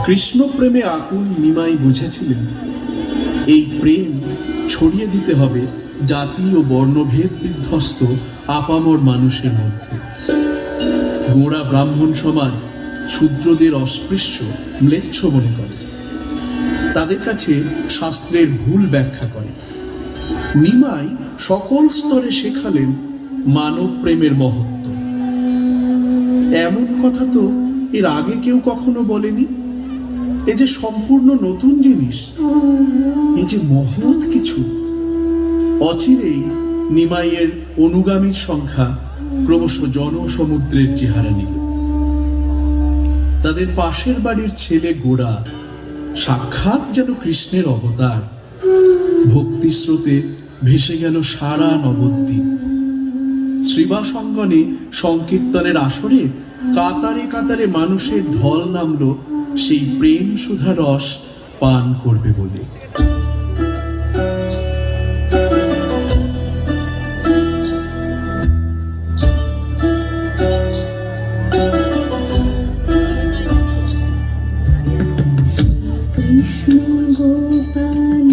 কৃষ্ণ প্রেমে আকুল নিমাই বুঝেছিলেন এই প্রেম ছড়িয়ে দিতে হবে জাতি ও বর্ণভেদ বিধ্বস্ত আপামর মানুষের মধ্যে। গোঁড়া ব্রাহ্মণ সমাজ শূদ্রদের অস্পৃশ্য ম্লেচ্ছ মনে করে, তাদের কাছে শাস্ত্রের ভুল ব্যাখ্যা করে। নিমাই সকল স্তরে শেখালেন মানব প্রেমের মহত্ব। এমন কথা তো এর আগে কেউ কখনো বলেনি। এ যে সম্পূর্ণ নতুন জিনিস, এ যে মহৎ কিছু। অচিরেই নিমাইয়ের অনুগামীর সংখ্যা ক্রমশ জনসমুদ্রের চেহারা নিল। তাদের পাশের বাড়ির ছেলে গোড়া সাক্ষাৎ যেন কৃষ্ণের অবতার। ভক্তি স্রোতে ভেসে গেল সারা নবদ্বীপ। শ্রীবাসঙ্গনে সংকীর্তনের আসরে কাতারে কাতারে মানুষের ঢল নামল সেই প্রেম সুধা রস পান করবে বলে। কৃষ্ণ গোপাল